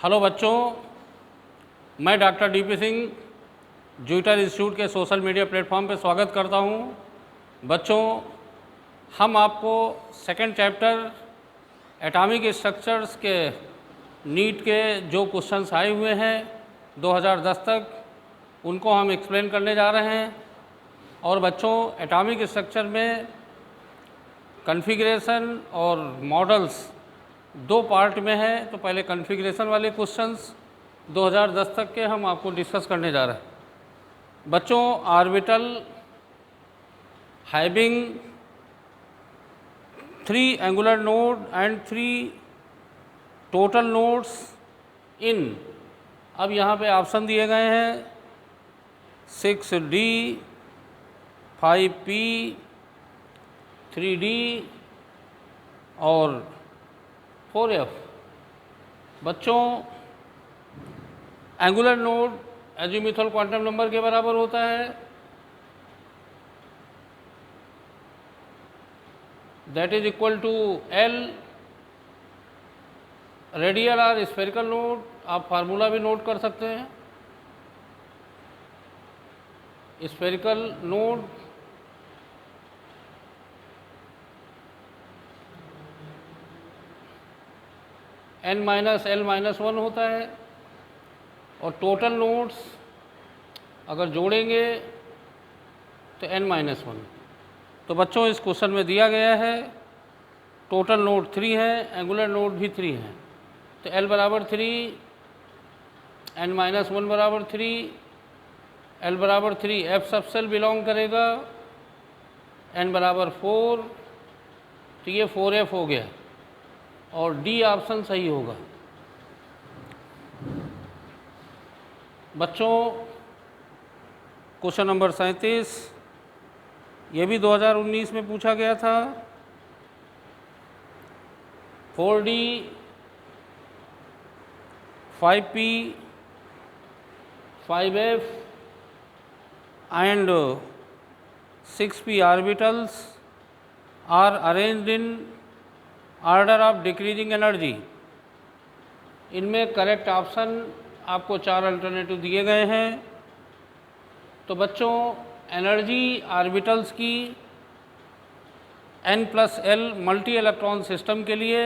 Hello बच्चों, मैं doctor DP Singh zwitter institute के सोशल मीडिया प्लेटफॉर्म पे स्वागत करता हूँ। बच्चों, हम आपको सेकंड चैप्टर एटॉमिक स्ट्रक्चर्स के नीट के जो क्वेश्चंस आए हुए हैं 2010 तक, उनको हम एक्सप्लेन करने जा रहे हैं। और बच्चों, एटॉमिक स्ट्रक्चर में कॉन्फ़िगरेशन और मॉडल्स दो पार्ट में है। तो पहले कॉन्फ़िगरेशन वाले क्वेश्चंस 2010 तक के हम आपको डिस्कस करने जा रहे हैं। बच्चों, orbital having 3 angular node and 3 total nodes इन, अब यहाँ पे ऑप्शन दिए गए हैं 6D, 5P, 3D और 4F। बच्चों, angular node azimuthal quantum number के बराबर होता है, that is equal to L। Radial और स्फेरिकल नोड, आप फार्मूला भी नोट कर सकते हैं। स्फेरिकल नोड n-l-1 होता है, और टोटल नोड्स अगर जोड़ेंगे तो n-1। तो बच्चों, इस क्वेश्चन में दिया गया है टोटल नोड 3 है, एंगुलर नोड भी 3 है। तो l बराबर 3, n-1 बराबर 3, l बराबर 3, f सब सेल बिलोंग करेगा, n बराबर 4, तो ये 4f हो गया और डी ऑप्शन सही होगा। बच्चों, क्वेश्चन नंबर 37, ये भी 2019 में पूछा गया था। 4D, 5P, 5F and 6P orbitals are arranged in order of decreasing energy. इनमें करेक्ट ऑप्शन आपको 4 अल्टरनेटिव दिए गए हैं। तो बच्चों, एनर्जी ऑर्बिटल्स की n+l मल्टी इलेक्ट्रॉन सिस्टम के लिए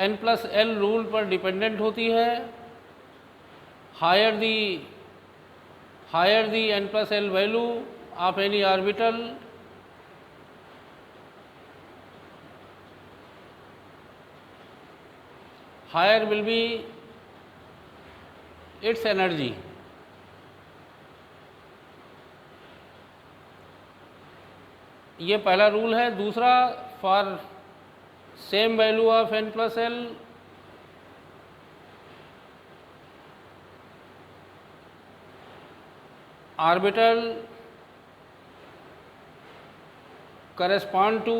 n+l रूल पर डिपेंडेंट होती है। Higher the n+l value of any orbital, higher will be its energy। ये पहला रूल है। दूसरा, for same value of n+l orbital correspond to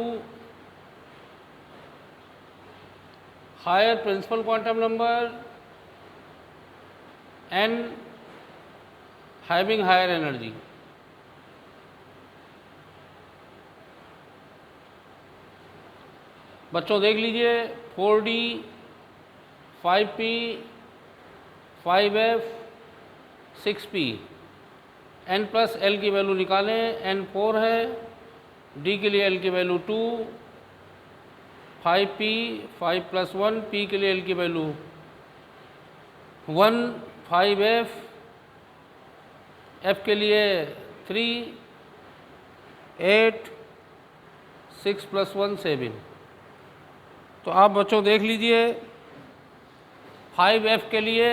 higher principal quantum number and having higher energy। बच्चों देख लीजिए, 4D, 5P, 5F, 6P, n+l की value निकालें, n 4 है, D के लिए l की वैल्यू 2, 5P, 5+1, P के लिए l की वैल्यू 1, 5F, F के लिए 3, 8, 6+1, 7। तो आप बच्चों देख लीजिए, 5F के लिए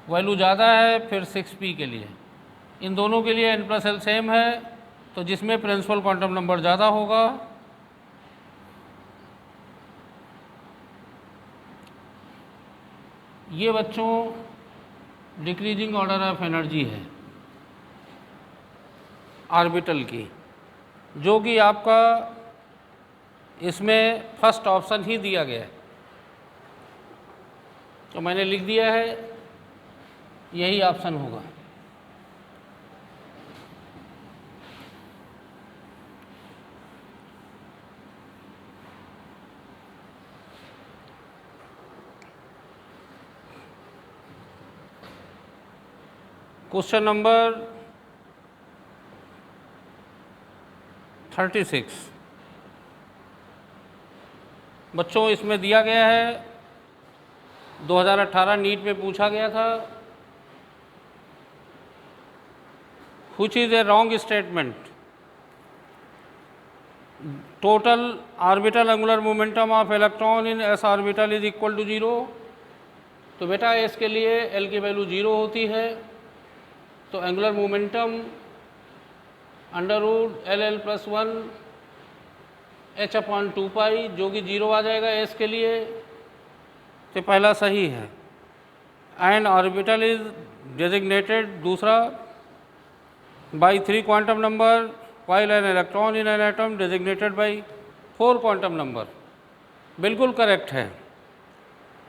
वैल्यू ज़्यादा है, फिर 6P के लिए, इन दोनों के लिए n+l सेम है, तो जिसमें प्रिंसिपल क्वांटम नंबर ज़्यादा होगा ये बच्चों डिक्रीजिंग ऑर्डर ऑफ एनर्जी है ऑर्बिटल की, जो कि आपका इसमें फर्स्ट ऑप्शन ही दिया गया है। तो मैंने लिख दिया है, यही ऑप्शन होगा। क्वेश्चन नंबर 36 बच्चों, इसमें दिया गया है 2018 नीट में पूछा गया था। Which is a wrong statement? Total orbital angular momentum of electron in S orbital is equal to 0। तो बेटा एस के लिए एल की वैल्यू 0 होती है, तो एंगुलर मोमेंटम √LL+1 h/2π जो कि 0 आ जाएगा एस के लिए, तो पहला सही है। एंड ऑर्बिटल इज डेजिग्नेटेड, दूसरा by 3 quantum number, while an electron in an atom designated by 4 quantum number। बिल्कुल करेक्ट है।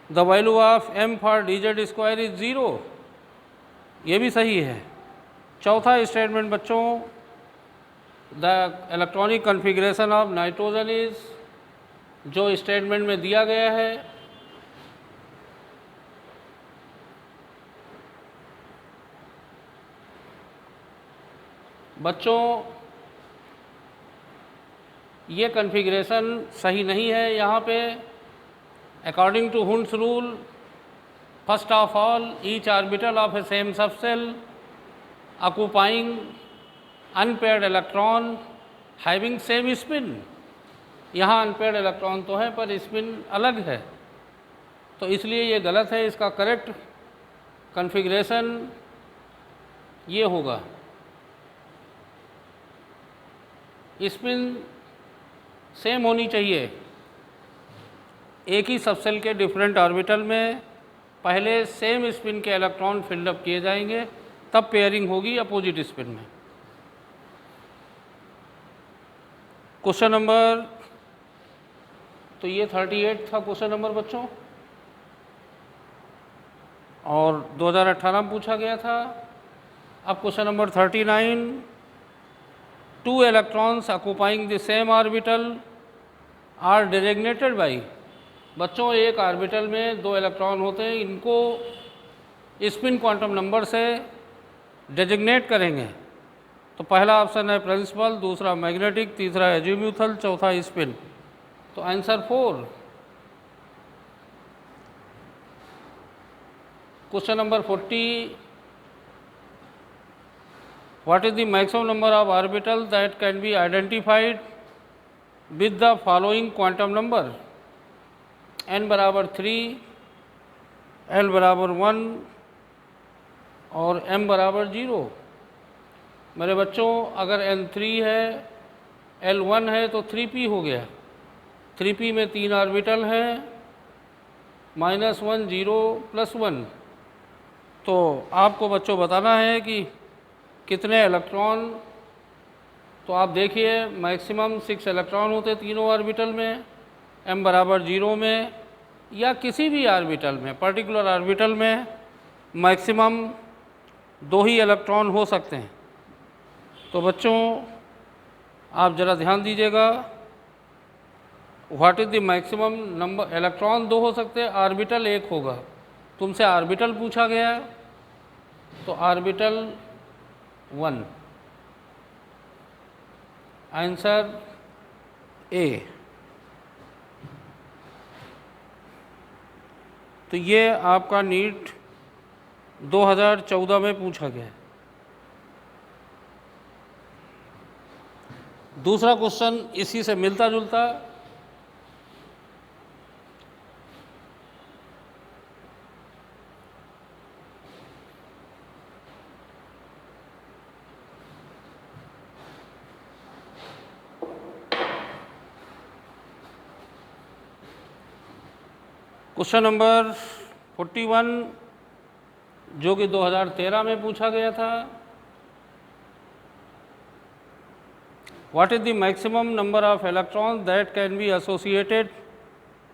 The value of m for dz square is 0, ये भी सही है। चौथा स्टेटमेंट बच्चों, the electronic configuration of nitrogen is, जो स्टेटमेंट में दिया गया है, बच्चों ये कन्फिग्रेशन सही नहीं है। यहाँ पे according to Hund's rule, first of all each orbital of a same subshell occupying unpaired electron having same spin. यहाँ अनपेयर्ड इलेक्ट्रॉन तो है पर स्पिन अलग है, तो इसलिए ये गलत है। इसका करेक्ट कन्फिग्रेशन ये होगा, स्पिन सेम होनी चाहिए। एक ही सबसेल के डिफरेंट ऑर्बिटल में पहले सेम स्पिन के इलेक्ट्रॉन फिल्डअप किए जाएंगे, तब पेयरिंग होगी अपोजिट स्पिन में। क्वेश्चन नंबर, तो ये 38 था क्वेश्चन नंबर बच्चों, और 2018 में पूछा गया था। अब question number 39, 2 electrons occupying the same orbital are designated by। बच्चों एक ऑर्बिटल में 2 इलेक्ट्रॉन होते हैं, इनको स्पिन क्वांटम नंबर से डेजिग्नेट करेंगे। तो पहला ऑप्शन है प्रिंसिपल, दूसरा मैग्नेटिक, तीसरा एजीम्यूथल, चौथा स्पिन। तो answer 4। Question number 40, what is the maximum number of orbitals that can be identified with the following quantum number? n बराबर 3, l बराबर 1 और m बराबर 0। मेरे बच्चों अगर n 3 है, l 1 है तो 3p हो गया। 3p में 3 ऑर्बिटल हैं, -1 0 +1। तो आपको बच्चों बताना है कि कितने इलेक्ट्रॉन। तो आप देखिए मैक्सिमम 6 इलेक्ट्रॉन होते तीनों ऑर्बिटल में, m बराबर 0 में या किसी भी ऑर्बिटल में, पर्टिकुलर ऑर्बिटल में मैक्सिमम 2 ही इलेक्ट्रॉन हो सकते हैं। तो बच्चों आप ज़रा ध्यान दीजिएगा, what is the maximum number? Electron 2 हो सकते हैं, ऑर्बिटल 1 होगा। तुमसे ऑर्बिटल पूछा गया, तो ऑर्बिटल 1, आंसर ए। तो ये आपका नीट 2014 में पूछा गया है। दूसरा क्वेश्चन इसी से मिलता जुलता, क्वेश्चन नंबर 41 जो कि 2013 में पूछा गया था। What is the maximum number of electrons that can be associated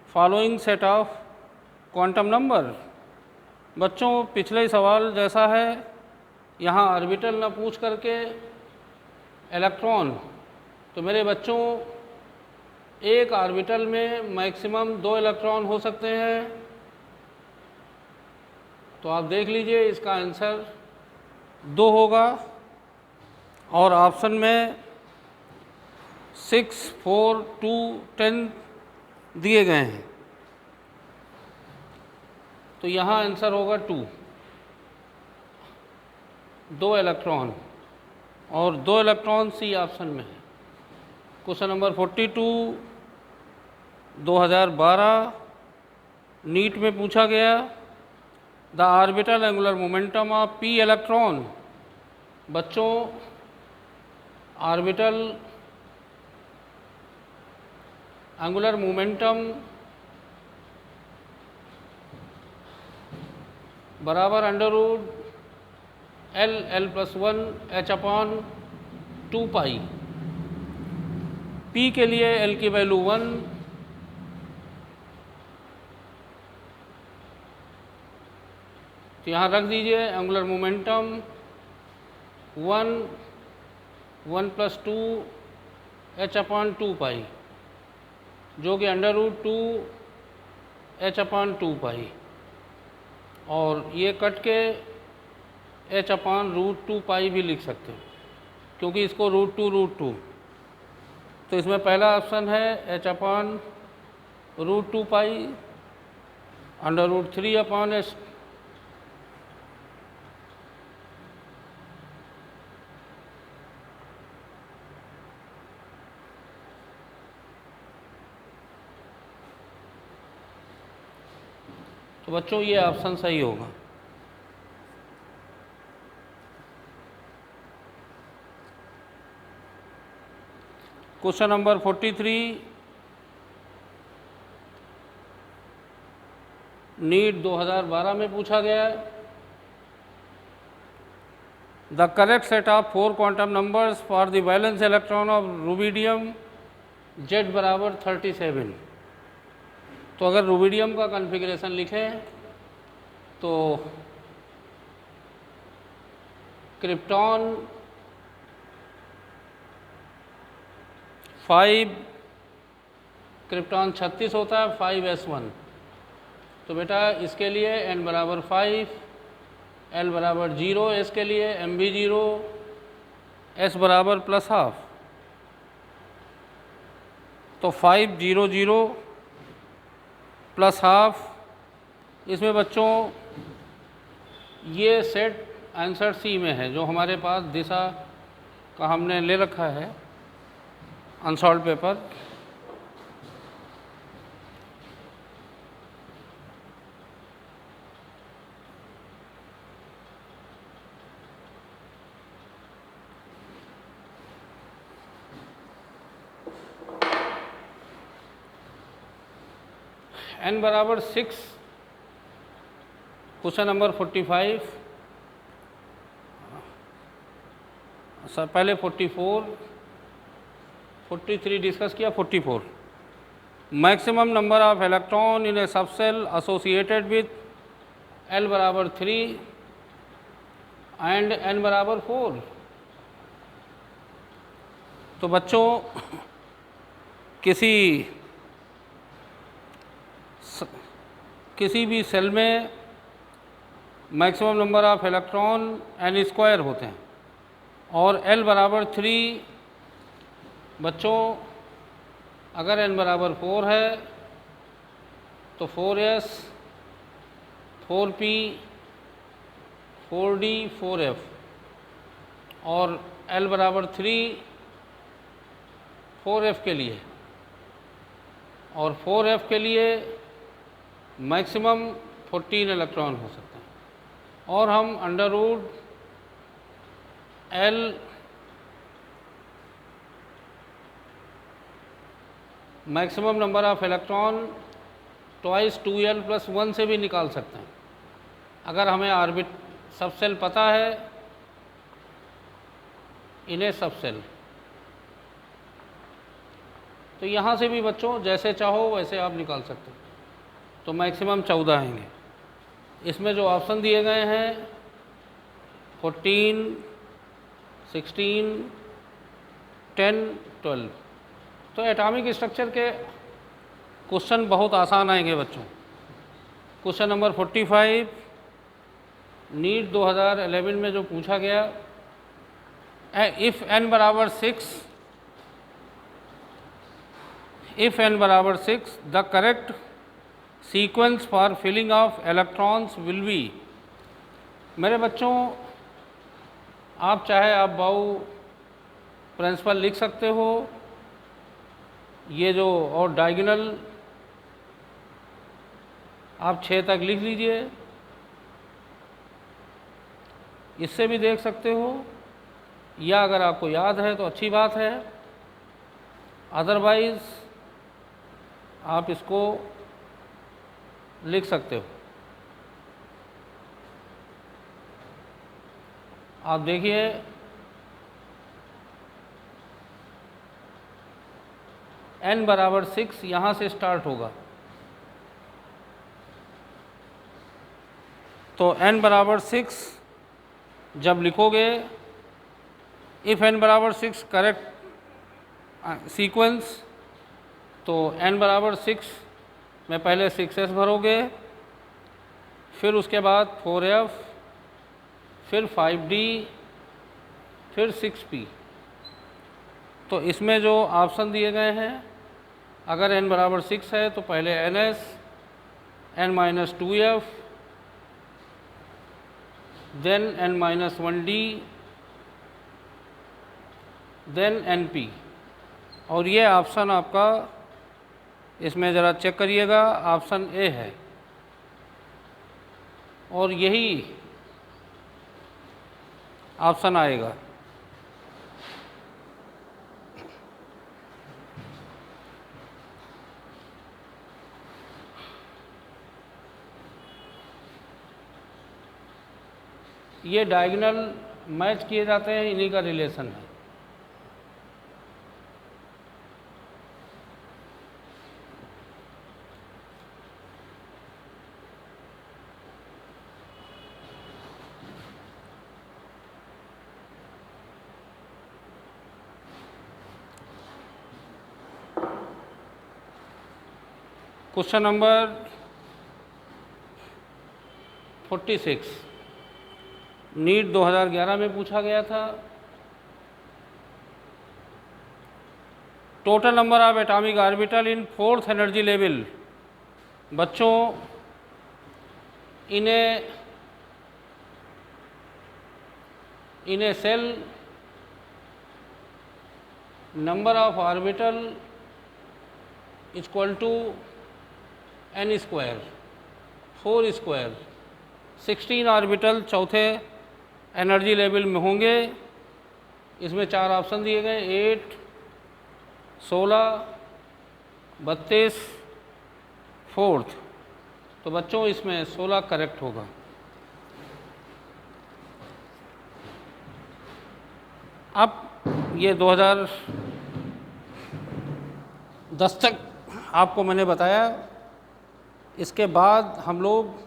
following set of quantum number? बच्चों पिछले सवाल जैसा है, यहाँ ऑर्बिटल ना पूछ करके इलेक्ट्रॉन। तो मेरे बच्चों एक ऑर्बिटल में मैक्सिमम 2 इलेक्ट्रॉन हो सकते हैं। तो आप देख लीजिए, इसका आंसर 2 होगा और ऑप्शन में 6, 4, 2, 10 दिए गए हैं, तो यहाँ आंसर होगा 2, 2 इलेक्ट्रॉन, और 2 इलेक्ट्रॉन सी ऑप्शन में है। क्वेश्चन नंबर 42 2012 नीट में पूछा गया, the orbital angular momentum of p electron. बच्चों, ऑर्बिटल एंगुलर मोमेंटम बराबर अंडर L प्लस 1 h/2 पाई। P के लिए L की वैल्यू 1, तो यहाँ रख दीजिए एंगुलर मोमेंटम 1 प्लस 2 h/2 पाई, जो कि अंडर रूट 2 h/2 पाई, और ये कट के h/√2 पाई भी लिख सकते हो, क्योंकि इसको √2 तो इसमें पहला ऑप्शन है h/√2 पाई अंडर√3/s। तो बच्चों ये ऑप्शन सही होगा। क्वेश्चन नंबर 43 नीट 2012 में पूछा गया है, the correct set of 4 quantum numbers for the valence electron of rubidium Z बराबर 37। तो अगर रुबिडियम का कॉन्फ़िगरेशन लिखें तो क्रिप्टॉन 5, क्रिप्टॉन 36 होता है, 5s1। तो बेटा इसके लिए n बराबर 5, L बराबर 0, S के लिए m भी 0, S बराबर +½ तो 5, 0, 0 +½ इसमें बच्चों ये सेट आंसर सी में है, जो हमारे पास दिशा का हमने ले रखा है अनसॉल्व पेपर। n बराबर 6, क्वेश्चन नंबर 45 सर पहले 44, 43 डिस्कस किया, 44 maximum number of electron in a subshell associated with L बराबर 3 एंड n बराबर 4। तो बच्चों किसी भी सेल में maximum number of electron n² होते हैं, और L बराबर 3। बच्चों अगर n बराबर 4 है तो 4s, 4p, 4d, 4f, और L बराबर 3 4f के लिए, और 4f के लिए मैक्सिमम 14 इलेक्ट्रॉन हो सकते हैं, और हम under root L maximum number of electron twice 2l + 1 से भी निकाल सकते हैं। अगर हमें ऑर्बिट सब सेल पता है, इन्हें सब सेल, तो यहाँ से भी बच्चों जैसे चाहो वैसे आप निकाल सकते हो। तो मैक्सिमम 14 आएंगे। इसमें जो ऑप्शन दिए गए हैं 14, 16, 10, 12, तो एटॉमिक स्ट्रक्चर के क्वेश्चन बहुत आसान आएंगे बच्चों। क्वेश्चन नंबर 45 नीट 2011 में जो पूछा गया, इफ़ n बराबर 6, if n बराबर 6 the correct sequence for filling of electrons will be. मेरे बच्चों, आप चाहे आप बाऊ प्रिंसिपल लिख सकते हो, ये जो और डायगोनल आप 6 तक लिख लीजिए, इससे भी देख सकते हो, या अगर आपको याद है तो अच्छी बात है, अदरवाइज़ आप इसको लिख सकते हो। आप देखिए, n बराबर 6 यहाँ से स्टार्ट होगा, तो n बराबर 6 जब लिखोगे, इफ़ n बराबर 6 करेक्ट सीक्वेंस, तो n बराबर 6 में पहले 6s भरोगे, फिर उसके बाद 4f, फिर 5d, फिर 6p। तो इसमें जो ऑप्शन दिए गए हैं, अगर n बराबर 6 है तो पहले ns, n minus 2f, then n minus 1d, then np। और ये ऑप्शन आपका, इसमें ज़रा चेक करिएगा, ऑप्शन ए है, और यही ऑप्शन आएगा। ये डायगोनल मैच किए जाते हैं, इन्हीं का रिलेशन है। क्वेश्चन नंबर 46 नीट 2011 में पूछा गया था। Total number of atomic orbital in 4th energy level. बच्चों, in a cell number of orbital is equal to n square, 4 square। 16 orbital चौथे एनर्जी लेवल में होंगे। इसमें 4 ऑप्शन दिए गए, 8, 16, 32, 4th। तो बच्चों, इसमें 16 करेक्ट होगा। अब ये 2010 तक आपको मैंने बताया। इसके बाद हम लोग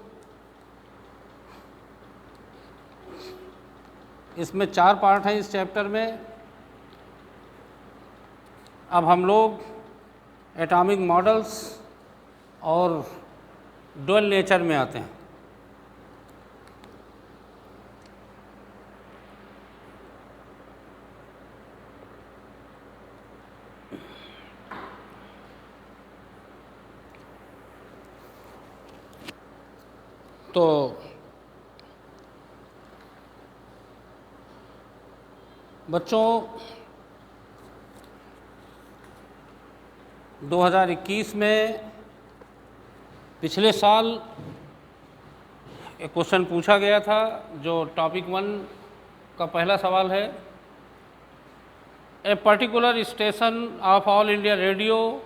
इसमें 4 पार्ट हैं इस चैप्टर में। अब हम लोग एटॉमिक मॉडल्स और डुअल नेचर में आते हैं। तो बच्चों, 2021 में पिछले साल एक क्वेश्चन पूछा गया था, जो टॉपिक 1 का पहला सवाल है। A particular station of all India radio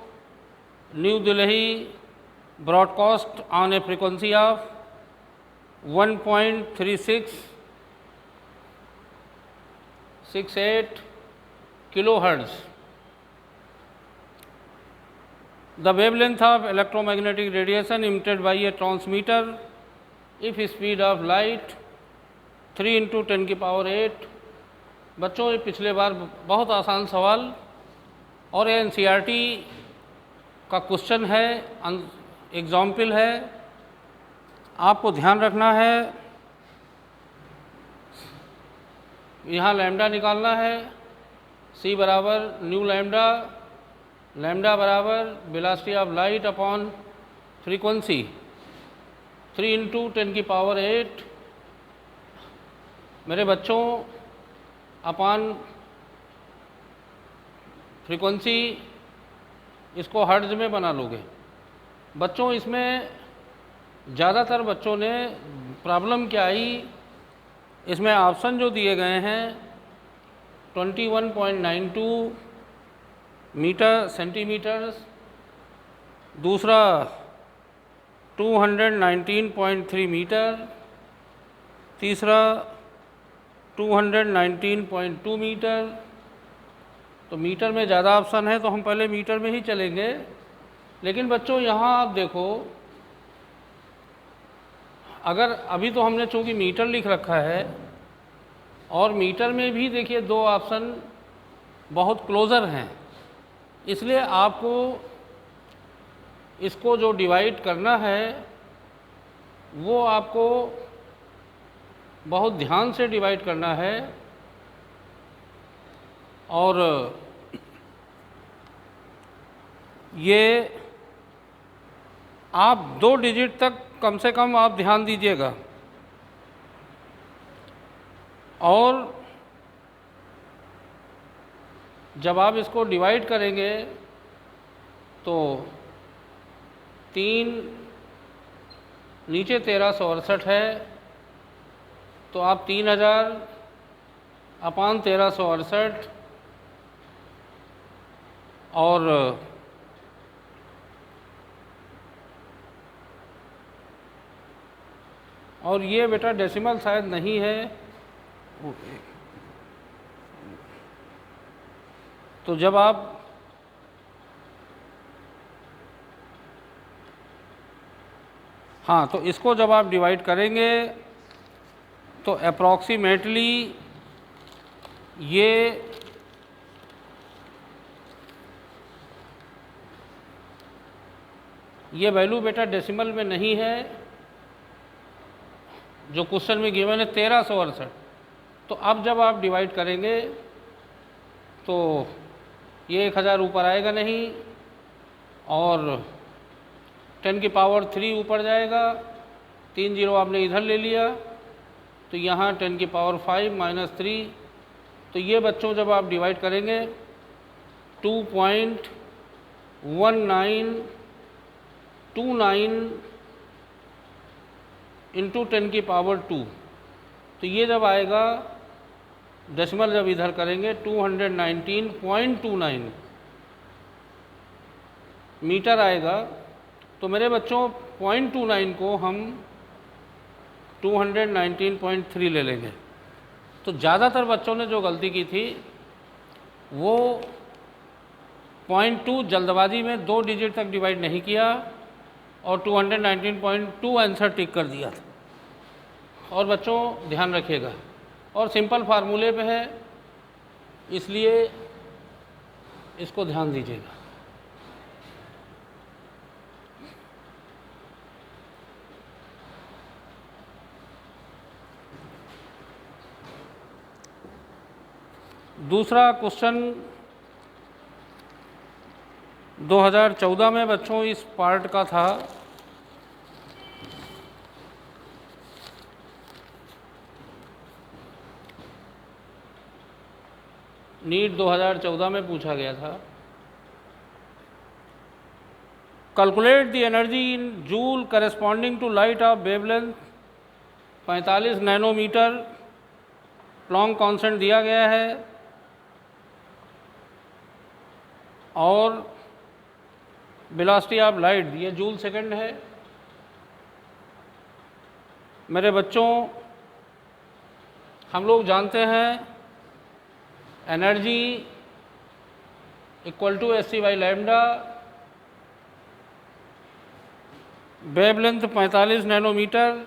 new Delhi broadcast on A frequency of 1.3668 kilohertz. The wavelength of electromagnetic radiation emitted by a transmitter if speed of light 3 × 10⁸। बच्चों, ये पिछले बार बहुत आसान सवाल और ये NCERT का क्वेश्चन है, एग्जाम्पल है। आपको ध्यान रखना है यहाँ लैम्डा निकालना है, c बराबर न्यू लैम्डा, लैम्डा बराबर velocity of light upon frequency 3 × 10⁸। मेरे बच्चों अपॉन फ्रीक्वेंसी इसको हर्ट्ज में बना लोगे। बच्चों इसमें ज़्यादातर बच्चों ने प्रॉब्लम क्या आई, इसमें ऑप्शन जो दिए गए हैं 21.92 मीटर सेंटीमीटर्स, दूसरा 219.3 मीटर, तीसरा 219.2 मीटर। तो मीटर में ज़्यादा ऑप्शन है तो हम पहले मीटर में ही चलेंगे। लेकिन बच्चों यहाँ आप देखो, अगर अभी तो हमने चूँकि मीटर लिख रखा है और मीटर में भी देखिए दो ऑप्शन बहुत क्लोज़र हैं, इसलिए आपको इसको जो डिवाइड करना है वो आपको बहुत ध्यान से डिवाइड करना है। और ये आप 2 डिजिट तक कम से कम आप ध्यान दीजिएगा। और जब आप इसको डिवाइड करेंगे तो 3 नीचे 1368 है, तो आप 3000 अपॉन 1368 और ये बेटा डेसिमल शायद नहीं है, तो जब आप हाँ, तो इसको जब आप डिवाइड करेंगे तो अप्रॉक्सीमेटली ये वैल्यू बेटा डेसिमल में नहीं है, जो क्वेश्चन में गिवन है 1368। तो अब जब आप डिवाइड करेंगे तो ये 1000 ऊपर आएगा नहीं और 10⁻³ ऊपर जाएगा, 3 जीरो आपने इधर ले लिया तो यहाँ 10⁵ -3। तो ये बच्चों जब आप डिवाइड करेंगे 2.1929 इंटू 10⁻², तो ये जब आएगा डेसिमल जब इधर करेंगे 219.29 मीटर आएगा। तो मेरे बच्चों 0.29 को हम 219.3 ले लेंगे। तो ज़्यादातर बच्चों ने जो गलती की थी वो 0.2 जल्दबाजी में 2 डिजिट तक डिवाइड नहीं किया और 219.2 आंसर टिक कर दिया था। और बच्चों ध्यान रखिएगा, और सिंपल फार्मूले पे है इसलिए इसको ध्यान दीजिएगा। दूसरा क्वेश्चन 2014 में बच्चों इस पार्ट का था। नीट 2014 में पूछा गया था। Calculate the energy in joule corresponding to light of wavelength 45 nanometre, Planck constant दिया गया है और वेलोसिटी ऑफ लाइट ये जूल सेकंड है। मेरे बच्चों हम लोग जानते हैं energy equal to hc/λ, wavelength 45 nanometre,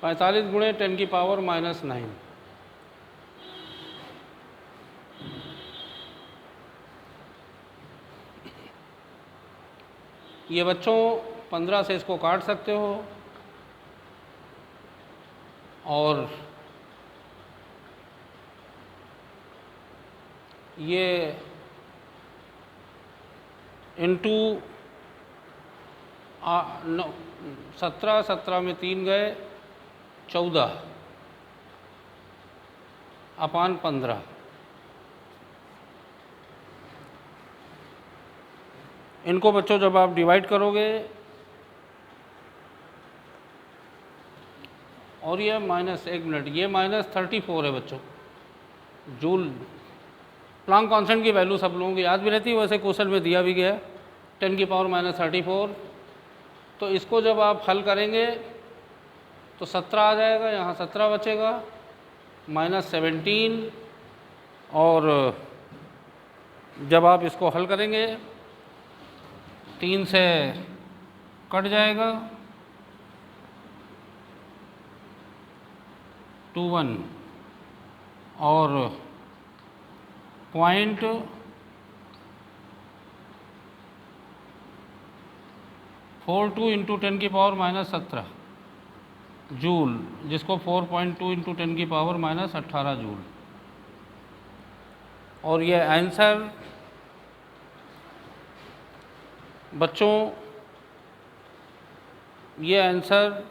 × 10⁻⁹। ये बच्चों 15 से इसको काट सकते हो और ये इंटू 17 में 3 गए 14 अपान 15। इनको बच्चों जब आप डिवाइड करोगे और ये माइनस, एक मिनट, ये -34 है बच्चों जूल। प्लांक कांस्टेंट की वैल्यू सब लोगों की याद भी रहती है, वैसे क्वेश्चन में दिया भी गया है 10⁻⁻34। तो इसको जब आप हल करेंगे तो 17 आ जाएगा, यहाँ 17 बचेगा, -17, और जब आप इसको हल करेंगे 3 से कट जाएगा 21 और 0.42 इंटू 10⁻17 जूल, जिसको 4.2 इंटू 10⁻18 जूल। और ये आंसर बच्चों, ये आंसर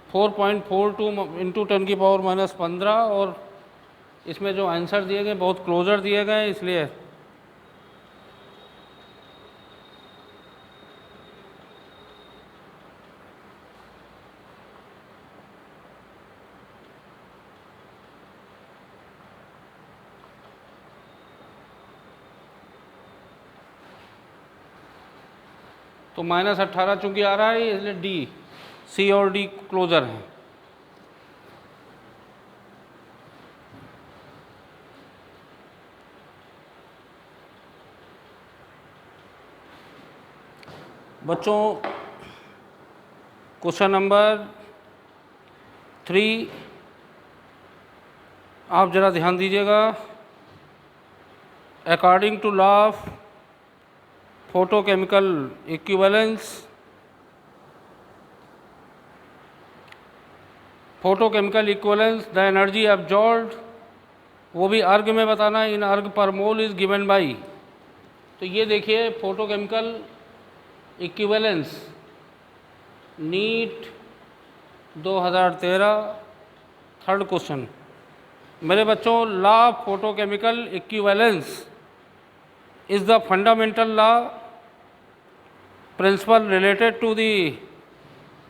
4.42 इंटू 10⁻15, और इसमें जो आंसर दिए गए बहुत क्लोजर दिए गए, इसलिए तो -18 चूंकि आ रहा है, इसलिए डी, सी और डी क्लोजर हैं। बच्चों क्वेश्चन नंबर 3 आप ज़रा ध्यान दीजिएगा। According to law of photochemical equivalence, photochemical equivalence the energy absorbed, वो भी अर्ग में बताना है, इन अर्ग पर मोल इज गिवन बाई। तो ये देखिए photochemical equivalence NEET 2013 third question. मेरे बच्चों, law of photochemical equivalence is the fundamental law principle related to the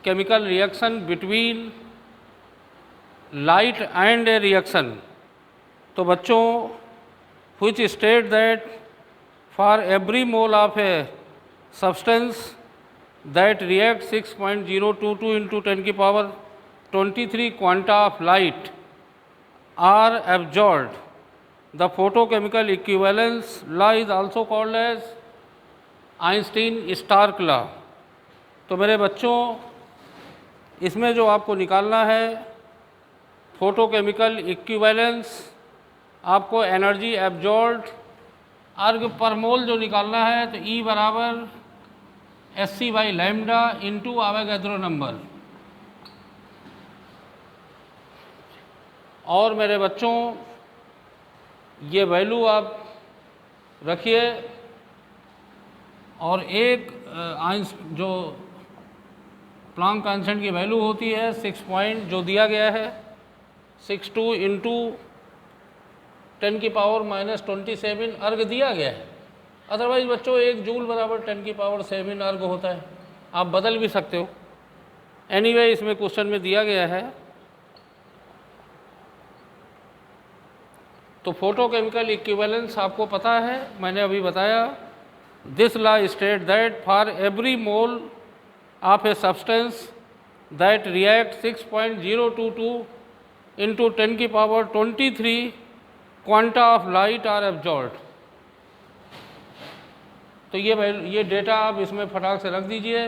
chemical reaction between light and a reaction. तो बच्चों, which state that for every mole of a substance that reacts 6.022 into 10⁻23 quanta of light are absorbed, the photochemical equivalence law is also called as Einstein-Stark law। तो मेरे बच्चों, इसमें जो आपको निकालना है फोटोकेमिकल इक्विवेलेंस, आपको एनर्जी एब्जॉर्ब्ड अर्ग पर मोल जो निकालना है, तो E बराबर SC/λ इंटू आवेगाद्रो नंबर। और मेरे बच्चों, ये वैल्यू आप रखिए, और एक जो प्लांक कांस्टेंट की वैल्यू होती है 6 पॉइंट जो दिया गया है 62 इंटू 10⁻⁻27 अर्ग दिया गया है। अदरवाइज बच्चों 1 जूल बराबर 10⁻7 अर्ग होता है, आप बदल भी सकते हो। एनीवे इसमें क्वेश्चन में दिया गया है। तो फोटोकेमिकल इक्विवेलेंस आपको पता है, मैंने अभी बताया। This law state that for every mole of a substance that react 6.022 into 10⁻23 quanta of light are absorbed. तो ये डेटा आप इसमें फटाक से रख दीजिए,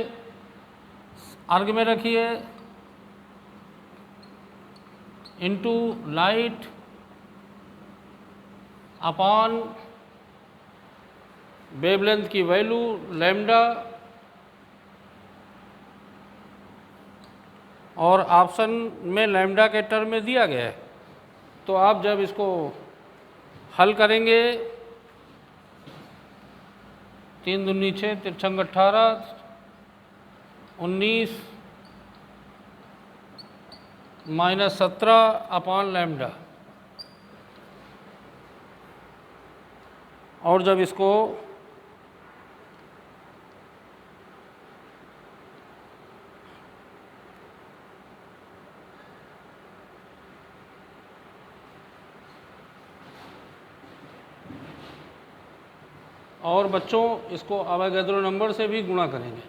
अर्ग में रखिए, इंटू लाइट अपॉन वेवलेंथ की वैल्यू लैम्डा, और ऑप्शन में लैम्डा के टर्म में दिया गया है। तो आप जब इसको हल करेंगे, 3 दूनी 6, 3 18, 19 -17 अपॉन लैम्डा, और जब इसको और बच्चों इसको अवोगाद्रो नंबर से भी गुणा करेंगे।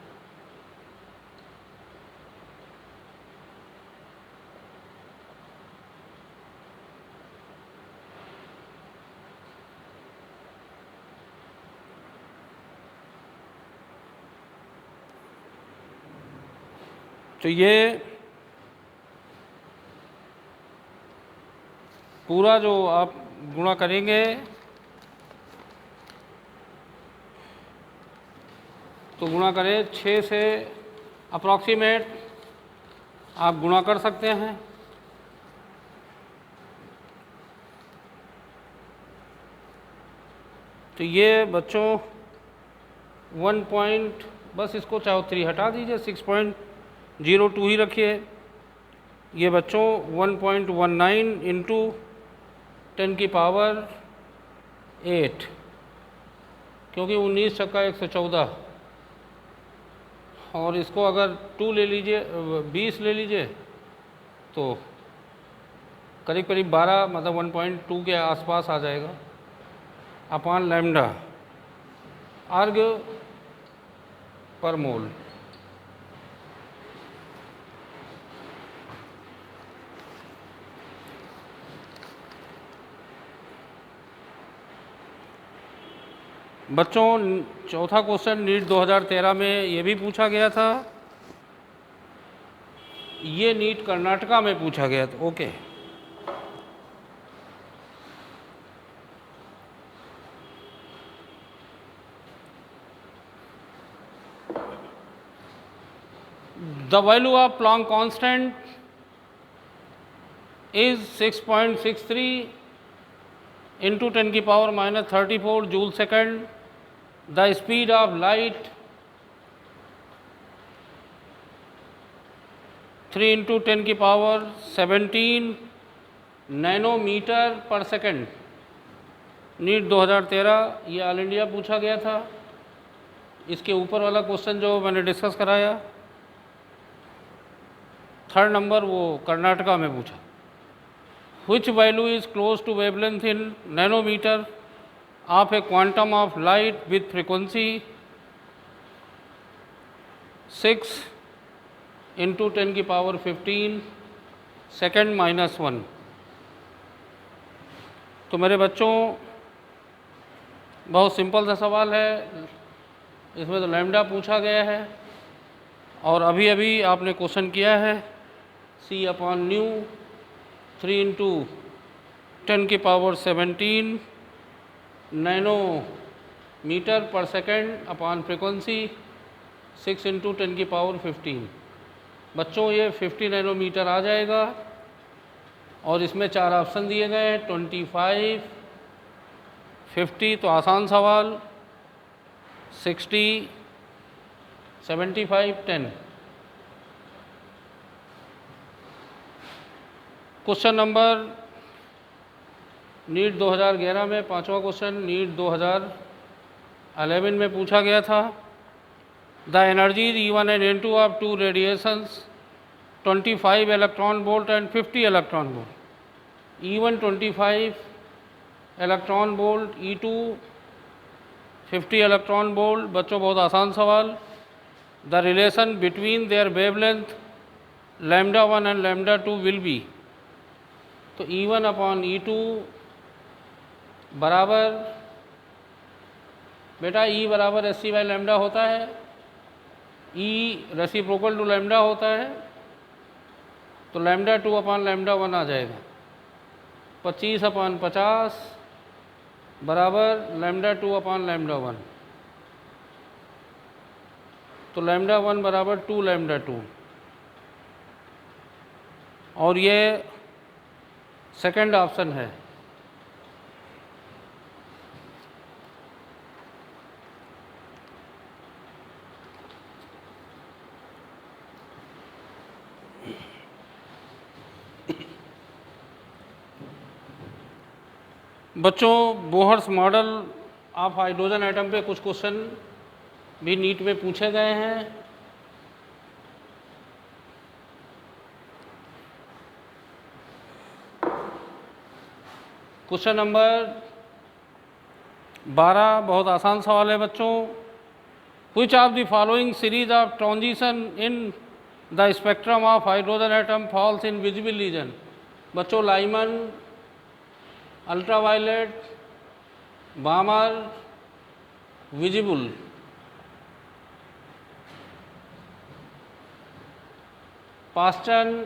तो ये पूरा जो आप गुणा करेंगे तो गुणा करें 6 से अप्रॉक्सीमेट आप गुणा कर सकते हैं। तो ये बच्चों 1 पॉइंट, बस इसको चाहो 3 हटा दीजिए, 6.02 ही रखिए। ये बच्चों 1.19 इंटू 10 की पावर 8, क्योंकि 19 छक्का 114, और इसको अगर 2 ले लीजिए, 20 ले लीजिए, तो करीब करीब 12, मतलब 1.2 के आसपास आ जाएगा अपॉन लैम्डा अर्ग पर मोल। बच्चों चौथा क्वेश्चन नीट 2013 में ये भी पूछा गया था, ये नीट कर्नाटका में पूछा गया था। Okay, the value of Planck constant is 6.63 into 10 की power -34 joule second. The speed of light 3 into 10 की पावर 17 नैनोमीटर पर सेकेंड। नीट 2013 ये ऑल इंडिया पूछा गया था। इसके ऊपर वाला क्वेश्चन जो मैंने डिस्कस कराया 3rd नंबर, वो कर्नाटका में पूछा। Which value is close to wavelength in nanometer of a quantum of light with frequency 6 into 10 की पावर 15 सेकेंड -1। तो मेरे बच्चों बहुत सिंपल सा सवाल है, इसमें तो लैम्डा पूछा गया है, और अभी अभी आपने क्वेश्चन किया है C/न्यू 3 इंटू 10 की पावर 17 नैनोमीटर पर सेकेंड अपॉन फ्रिक्वेंसी 6 इंटू 10 की पावर 15। बच्चों ये 50 नैनोमीटर आ जाएगा, और इसमें 4 ऑप्शन दिए गए हैं 25, 50, तो आसान सवाल, 60, 75, 10। क्वेश्चन नंबर नीट 2011 में 5वां क्वेश्चन नीट 2011 में पूछा गया था। The energies E1 and N2 of 2 radiations 25 electron volt and 50 electron volt. E1 25 electron volt, E2 50 electron volt. बच्चों बहुत आसान सवाल। The relation between their wavelength λ1 and λ2 will be. तो E1 अपॉन E2 बराबर, बेटा E बराबर SC/λ होता है, E रेसिप्रोकल टू लैम्डा होता है, तो λ2 अपॉन λ1 आ जाएगा। 25 अपॉन 50 बराबर λ2 अपॉन λ1। तो लैम्डा 1 बराबर 2 लैम्डा 2, और ये सेकंड ऑप्शन है। बच्चों, Bohr's model of hydrogen atom पे कुछ क्वेश्चन भी नीट में पूछे गए हैं। क्वेश्चन नंबर 12 बहुत आसान सवाल है बच्चों। Which of the following series of transition in the spectrum of hydrogen atom falls in visible region. बच्चों, लाइमन, अल्ट्रावायलेट, बामर, विजिबल। पास्टन,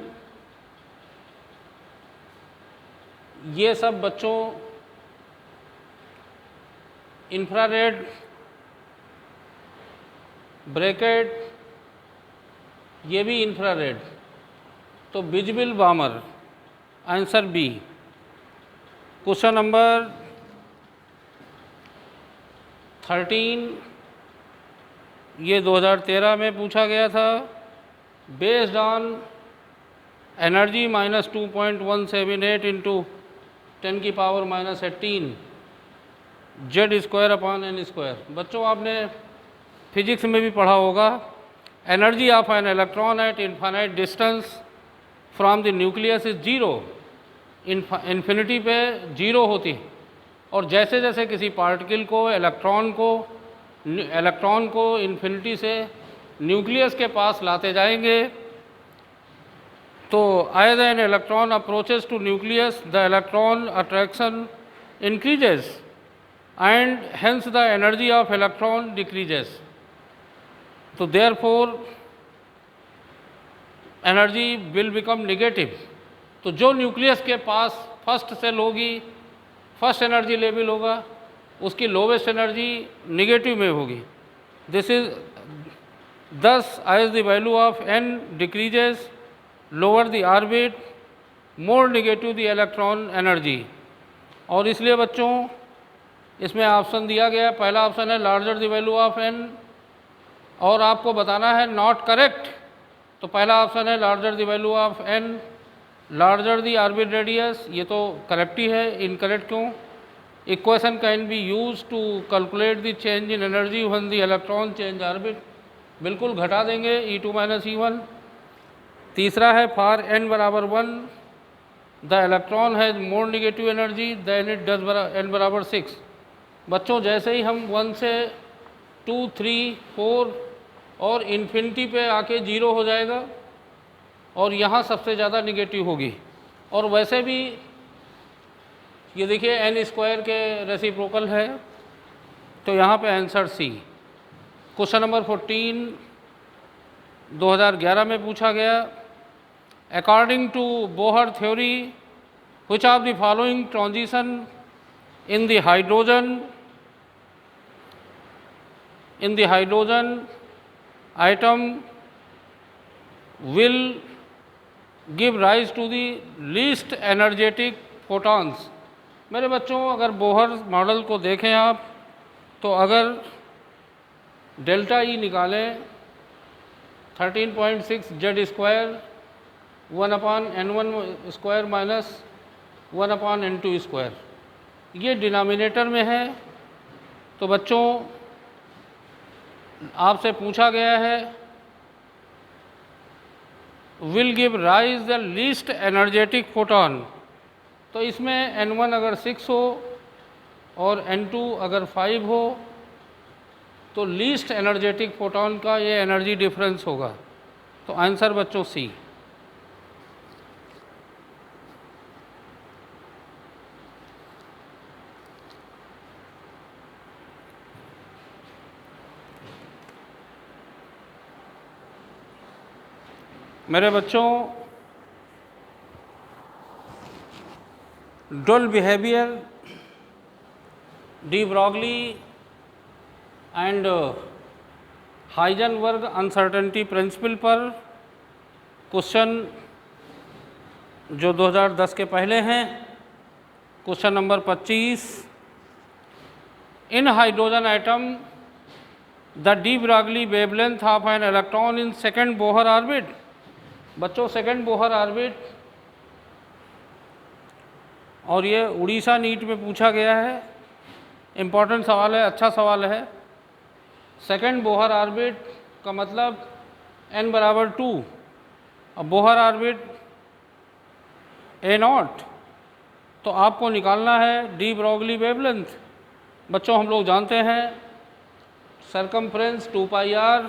ये सब बच्चों इंफ्रारेड, ब्रैकेट, ये भी इंफ्रारेड, तो visible, बामर, answer B. Question number 13 ये 2013 में पूछा गया था। बेस्ड ऑन एनर्जी -2.178 इंटू 10 की पावर -18 Z²/n²। बच्चों, आपने फिजिक्स में भी पढ़ा होगा, energy of an electron eight infinite distance from the nucleus is 0। Infinity पे 0 होती है, और जैसे जैसे किसी पार्टिकल को, इलेक्ट्रॉन को इन्फिनिटी से न्यूक्लियस के पास लाते जाएंगे, तो as an electron approaches to nucleus the electron attraction increases and hence the energy of electron decreases. तो therefore energy will become negative. तो जो न्यूक्लियस के पास फर्स्ट सेल होगी, फर्स्ट एनर्जी लेवल होगा, उसकी लोवेस्ट एनर्जी नेगेटिव में होगी। This is thus as the value of n decreases lower the orbit more negative the electron energy. और इसलिए बच्चों इसमें ऑप्शन दिया गया, पहला ऑप्शन है larger the value of n, और आपको बताना है नॉट करेक्ट। तो पहला ऑप्शन है larger the value of n larger the orbit radius, ये तो करेक्ट ही है। इनकरेक्ट क्यों? Equation can be use to calculate the change in energy when the electron change orbit. बिल्कुल घटा देंगे E2 - E1। तीसरा है फॉर n बराबर 1 the electron has more negative energy then it does n बराबर 6। बच्चों, जैसे ही हम 1 से 2, 3, 4 और इन्फिनिटी पे आके 0 हो जाएगा, और यहाँ सबसे ज़्यादा निगेटिव होगी। और वैसे भी ये देखिए n² के रेसिप्रोकल है, तो यहाँ पे आंसर सी। क्वेश्चन नंबर 14 2011 में पूछा गया। According to Bohr theory which of the following transition in the hydrogen atom will give rise to the least energetic photons। मेरे बच्चों, अगर बोहर मॉडल को देखें आप, तो अगर डेल्टा E निकालें 13.6 Z² 1/n1² - 1/n2², ये डिनोमिनेटर में है। तो बच्चों आपसे पूछा गया है will give rise the least energetic photon. तो इसमें n1 अगर 6 हो और n2 अगर 5 हो, तो लीस्ट एनर्जेटिक फोटॉन का ये एनर्जी डिफरेंस होगा। तो आंसर बच्चों सी। मेरे बच्चों, dual behavior, de Broglie and Heisenberg uncertainty principle पर क्वेश्चन जो 2010 के पहले हैं। Question number 25, in hydrogen atom the de Broglie wavelength of an electron in second Bohr orbit. बच्चों सेकेंड बोहर ऑर्बिट, और ये उड़ीसा नीट में पूछा गया है, इम्पॉर्टेंट सवाल है, अच्छा सवाल है। सेकेंड बोहर ऑर्बिट का मतलब n बराबर 2, अब बोहर ऑर्बिट a0, तो आपको निकालना है डी ब्रॉगली वेवलेंथ। बच्चों हम लोग जानते हैं circumference 2 pi r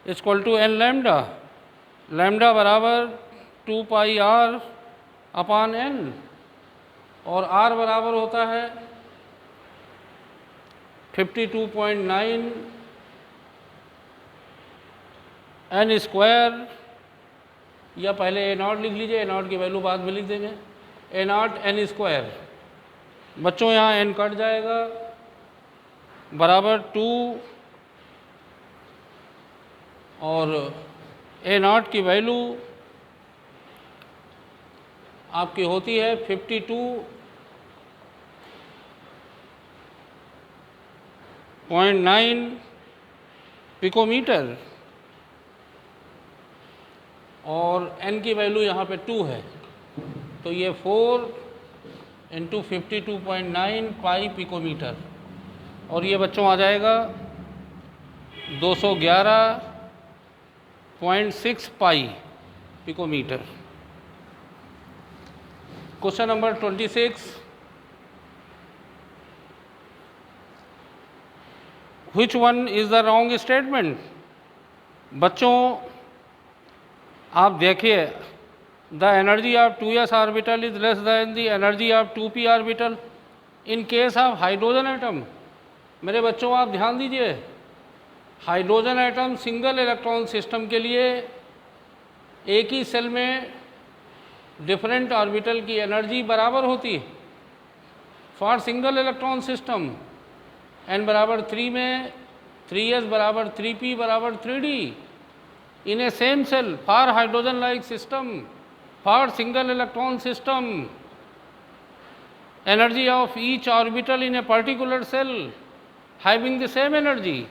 equal to n lambda, lambda बराबर 2 पाई r अपान n, और r बराबर होता है 52.9 n स्क्वायर, या पहले a0 लिख लीजिए, a0 की वैल्यू बाद में लिख देंगे, a0 n स्क्वायर। बच्चों यहाँ n कट जाएगा, बराबर 2, और a0 की वैल्यू आपकी होती है 52.9 पिकोमीटर, और n की वैल्यू यहाँ पे 2 है, तो ये 4 इंटू 52.9 पाई पिकोमीटर, और ये बच्चों आ जाएगा 211.6 pi picometre. Question number 26, which one is the wrong statement. बच्चों आप देखिए, the energy of 2s orbital is less than the energy of 2p orbital in case of hydrogen atom. मेरे बच्चों आप ध्यान दीजिए, hydrogen atom single electron system के लिए एक ही सेल में डिफरेंट ऑर्बिटल की एनर्जी बराबर होती है। For single electron system n बराबर 3 में 3s बराबर 3p बराबर 3d in a same cell for hydrogen like system for single electron system energy of each orbital in a particular cell having the same energy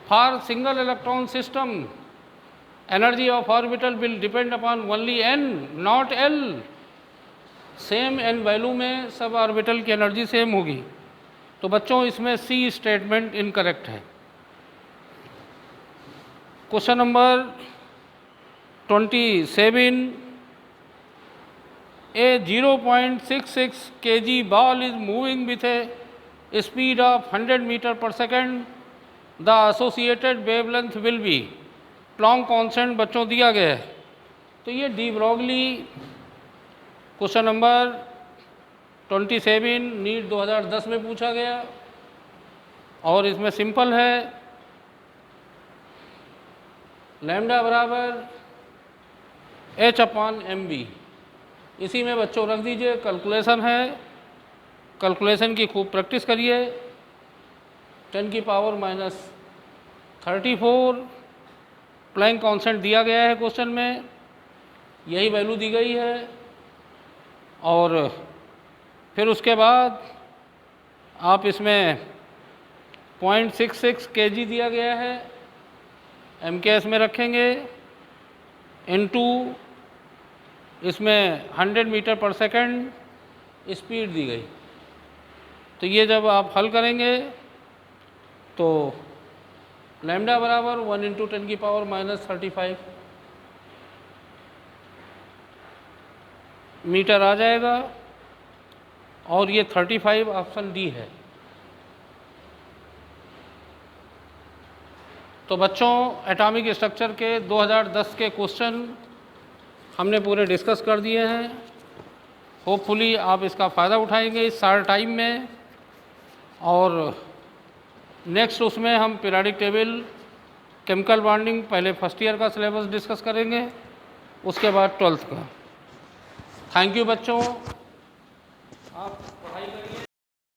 for single electron system energy of orbital will depend upon only n not l। Same n value में sub orbital की energy same होगी, तो बच्चों इसमें सी statement incorrect है। Question number 27, A 0.66 kg ball is moving with a speed of 100 meter per second, the associated wavelength will be। Planck constant बच्चों दिया गया है, तो ये de Broglie question number 27 NEET 2010 में पूछा गया, और इसमें सिंपल है, लैम्डा बराबर h/mv। इसी में बच्चों रख दीजिए, कैलकुलेशन है, कैलकुलेशन की खूब प्रैक्टिस करिए। 10 की पावर -34 प्लैंक कांस्टेंट दिया गया है क्वेश्चन में, यही वैल्यू दी गई है, और फिर उसके बाद आप इसमें 0.66 kg दिया गया है, MKS में रखेंगे, इनटू इसमें 100 मीटर पर सेकंड स्पीड दी गई। तो ये जब आप हल करेंगे तो लैम्डा बराबर 1 इंटू 10 की पावर -35 मीटर आ जाएगा, और ये 35 ऑप्शन डी है। तो बच्चों एटॉमिक स्ट्रक्चर के 2010 के क्वेश्चन हमने पूरे डिस्कस कर दिए हैं। होपफुली आप इसका फ़ायदा उठाएंगे इस सारे टाइम में, और नेक्स्ट उसमें हम पीरियोडिक टेबल, केमिकल बॉन्डिंग, पहले फर्स्ट ईयर का सिलेबस डिस्कस करेंगे, उसके बाद 12th का। थैंक यू बच्चों। आप